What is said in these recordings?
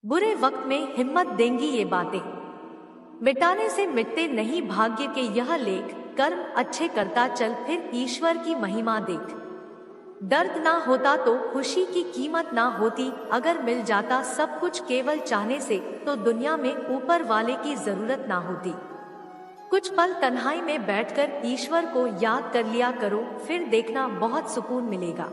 बुरे वक्त में हिम्मत देंगी ये बातें। मिटाने से मिटते नहीं भाग्य के यह लेख। कर्म अच्छे करता चल फिर ईश्वर की महिमा देख। दर्द ना होता तो खुशी की कीमत ना होती। अगर मिल जाता सब कुछ केवल चाहने से तो दुनिया में ऊपर वाले की जरूरत ना होती। कुछ पल तन्हाई में बैठकर ईश्वर को याद कर लिया करो, फिर देखना बहुत सुकून मिलेगा।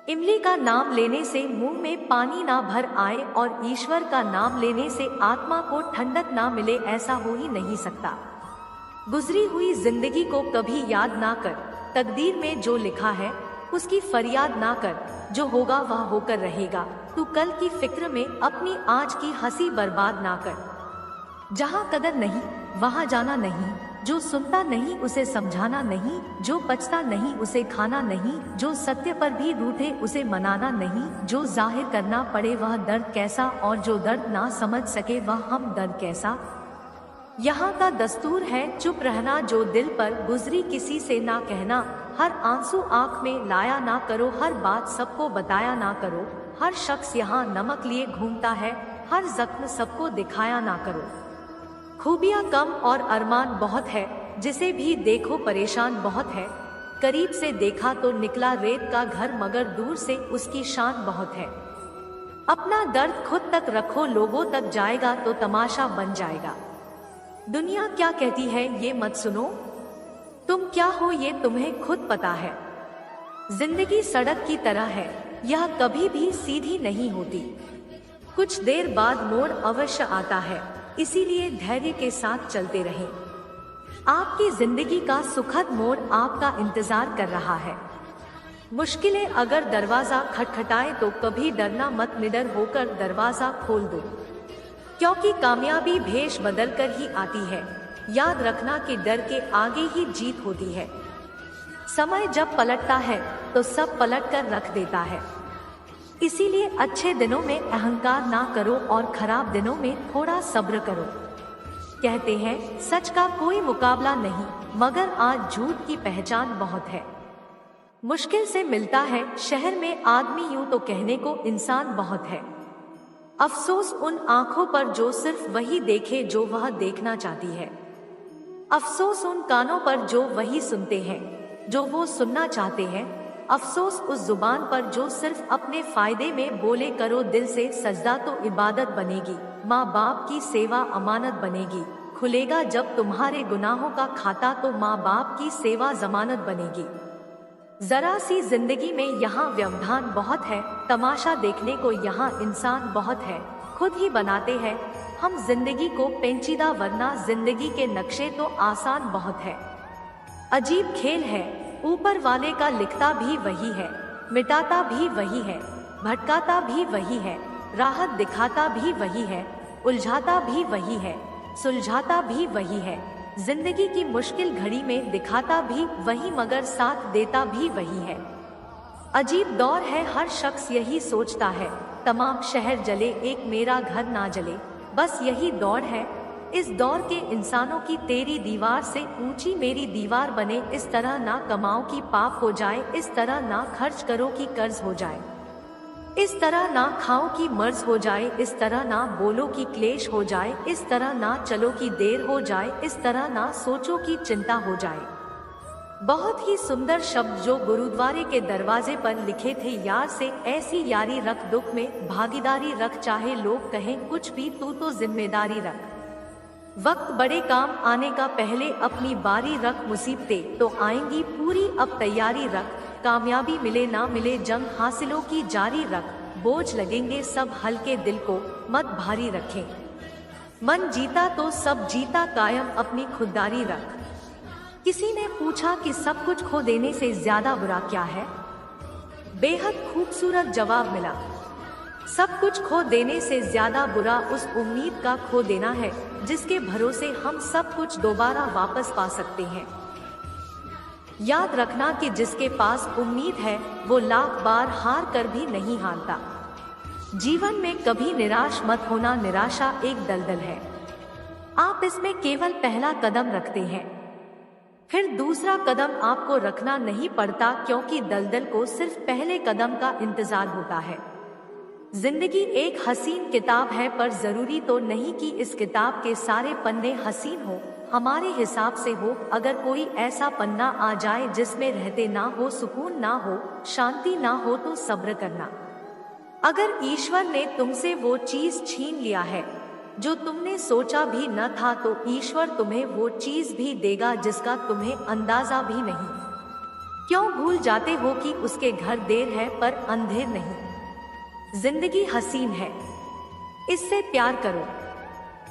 इमली का नाम लेने से मुंह में पानी ना भर आए और ईश्वर का नाम लेने से आत्मा को ठंडक ना मिले, ऐसा हो ही नहीं सकता। गुजरी हुई जिंदगी को कभी याद ना कर। तकदीर में जो लिखा है उसकी फरियाद ना कर। जो होगा वह होकर रहेगा। तू कल की फिक्र में अपनी आज की हंसी बर्बाद ना कर। जहाँ कदर नहीं वहाँ जाना नहीं। जो सुनता नहीं उसे समझाना नहीं। जो बचता नहीं उसे खाना नहीं। जो सत्य पर भी रूठे उसे मनाना नहीं। जो जाहिर करना पड़े वह दर्द कैसा, और जो दर्द ना समझ सके वह हम दर्द कैसा। यहाँ का दस्तूर है चुप रहना। जो दिल पर गुजरी किसी से ना कहना। हर आंसू आंख में लाया ना करो। हर बात सबको बताया ना करो। हर शख्स यहाँ नमक लिए घूमता है। हर जख्म सबको दिखाया ना करो। खूबियाँ कम और अरमान बहुत है। जिसे भी देखो परेशान बहुत है। करीब से देखा तो निकला रेत का घर, मगर दूर से उसकी शान बहुत है। अपना दर्द खुद तक रखो, लोगों तक जाएगा तो तमाशा बन जाएगा। दुनिया क्या कहती है ये मत सुनो। तुम क्या हो ये तुम्हें खुद पता है। जिंदगी सड़क की तरह है, यह कभी भी सीधी नहीं होती। कुछ देर बाद मोड़ अवश्य आता है, इसीलिए धैर्य के साथ चलते रहें। आपकी जिंदगी का सुखद मोड़ आपका इंतजार कर रहा है। मुश्किलें अगर दरवाजा खटखटाए तो कभी डरना मत, निडर होकर दरवाजा खोल दो। क्योंकि कामयाबी भेष बदल कर ही आती है। याद रखना कि डर के आगे ही जीत होती है। समय जब पलटता है तो सब पलट कर रख देता है। इसीलिए अच्छे दिनों में अहंकार ना करो और खराब दिनों में थोड़ा सब्र करो। कहते हैं सच का कोई मुकाबला नहीं, मगर आज झूठ की पहचान बहुत है। मुश्किल से मिलता है शहर में आदमी, यूं तो कहने को इंसान बहुत है। अफसोस उन आंखों पर जो सिर्फ वही देखे जो वह देखना चाहती है। अफसोस उन कानों पर जो वही सुनते हैं जो वो सुनना चाहते हैं। अफसोस उस जुबान पर जो सिर्फ अपने फायदे में बोले। करो दिल से सजदा तो इबादत बनेगी। माँ बाप की सेवा अमानत बनेगी। खुलेगा जब तुम्हारे गुनाहों का खाता तो माँ बाप की सेवा जमानत बनेगी। जरा सी जिंदगी में यहाँ व्यवधान बहुत है। तमाशा देखने को यहाँ इंसान बहुत है। खुद ही बनाते हैं हम जिंदगी को पेंचीदा, वरना जिंदगी के नक्शे तो आसान बहुत है। अजीब खेल है, ऊपर वाले का लिखता भी वही है, मिटाता भी वही है, भटकाता भी वही है, राहत दिखाता भी वही है, उलझाता भी वही है, सुलझाता भी वही है। जिंदगी की मुश्किल घड़ी में दिखाता भी वही, मगर साथ देता भी वही है। अजीब दौर है, हर शख्स यही सोचता है तमाम शहर जले एक मेरा घर ना जले। बस यही दौड़ है। इस दौर के इंसानों की तेरी दीवार से ऊंची मेरी दीवार बने। इस तरह ना कमाओ कि पाप हो जाए, इस तरह ना खर्च करो कि कर्ज हो जाए, इस तरह ना खाओ कि मर्ज हो जाए, इस तरह ना बोलो कि क्लेश हो जाए, इस तरह ना चलो कि देर हो जाए, इस तरह ना सोचो कि चिंता हो जाए। बहुत ही सुंदर शब्द जो गुरुद्वारे के दरवाजे पर लिखे थे। यार से ऐसी यारी रख, दुख में भागीदारी रख, चाहे लोग कहें कुछ भी तू तो जिम्मेदारी रख। वक्त बड़े काम आने का पहले अपनी बारी रख, मुसीबतें तो आएंगी पूरी अब तैयारी रख। कामयाबी मिले ना मिले जंग हासिलों की जारी रख। बोझ लगेंगे सब हल्के, दिल को मत भारी रखें। मन जीता तो सब जीता, कायम अपनी खुददारी रख। किसी ने पूछा कि सब कुछ खो देने से ज्यादा बुरा क्या है। बेहद खूबसूरत जवाब मिला, सब कुछ खो देने से ज्यादा बुरा उस उम्मीद का खो देना है जिसके भरोसे हम सब कुछ दोबारा वापस पा सकते हैं। याद रखना कि जिसके पास उम्मीद है वो लाख बार हार कर भी नहीं हारता। जीवन में कभी निराश मत होना, निराशा एक दलदल है। आप इसमें केवल पहला कदम रखते हैं, फिर दूसरा कदम आपको रखना नहीं पड़ता, क्योंकि दलदल को सिर्फ पहले कदम का इंतजार होता है। जिंदगी एक हसीन किताब है, पर जरूरी तो नहीं कि इस किताब के सारे पन्ने हसीन हो। हमारे हिसाब से हो। अगर कोई ऐसा पन्ना आ जाए जिसमें रहते ना हो, सुकून ना हो, शांति ना हो, तो सब्र करना। अगर ईश्वर ने तुमसे वो चीज छीन लिया है जो तुमने सोचा भी न था, तो ईश्वर तुम्हें वो चीज भी देगा जिसका तुम्हें अंदाजा भी नहीं। क्यों भूल जाते हो कि उसके घर देर है पर अंधेर नहीं। जिंदगी हसीन है, इससे प्यार करो।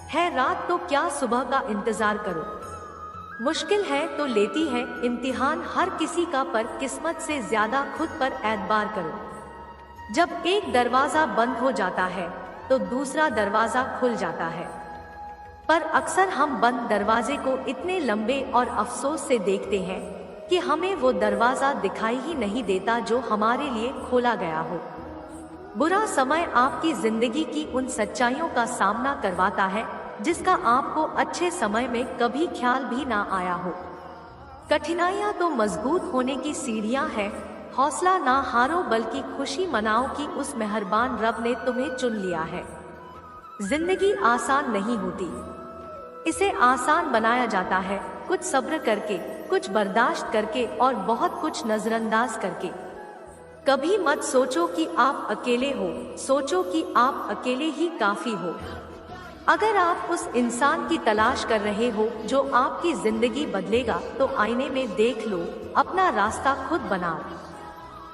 है रात तो क्या सुबह का इंतजार करो। मुश्किल है तो लेती है इम्तिहान हर किसी का, पर किस्मत से ज्यादा खुद पर एतबार करो। जब एक दरवाजा बंद हो जाता है तो दूसरा दरवाजा खुल जाता है, पर अक्सर हम बंद दरवाजे को इतने लंबे और अफसोस से देखते हैं कि हमें वो दरवाजा दिखाई ही नहीं देता जो हमारे लिए खोला गया हो। बुरा समय आपकी जिंदगी की उन सच्चाइयों का सामना करवाता है जिसका आपको अच्छे समय में कभी ख्याल भी ना आया हो। कठिनाइयां तो मजबूत होने की सीढ़ियां हैं। हौसला ना हारो, बल्कि खुशी मनाओ कि उस मेहरबान रब ने तुम्हें चुन लिया है। जिंदगी आसान नहीं होती, इसे आसान बनाया जाता है कुछ सब्र करके, कुछ बर्दाश्त करके और बहुत कुछ नजरअंदाज करके। कभी मत सोचो कि आप अकेले हो, सोचो कि आप अकेले ही काफी हो। अगर आप उस इंसान की तलाश कर रहे हो जो आपकी जिंदगी बदलेगा, तो आईने में देख लो, अपना रास्ता खुद बनाओ।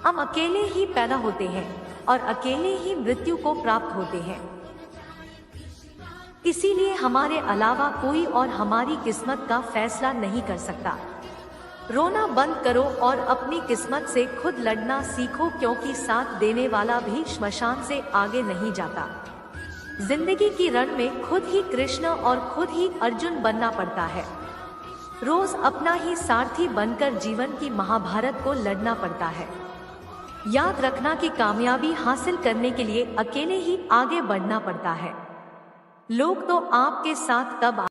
हम अकेले ही पैदा होते हैं और अकेले ही मृत्यु को प्राप्त होते हैं। इसीलिए हमारे अलावा कोई और हमारी किस्मत का फैसला नहीं कर सकता। रोना बंद करो और अपनी किस्मत से खुद लड़ना सीखो, क्योंकि साथ देने वाला भी श्मशान से आगे नहीं जाता। जिंदगी की रण में खुद ही कृष्ण और खुद ही अर्जुन बनना पड़ता है। रोज अपना ही सारथी बनकर जीवन की महाभारत को लड़ना पड़ता है। याद रखना कि कामयाबी हासिल करने के लिए अकेले ही आगे बढ़ना पड़ता है। लोग तो आपके साथ तब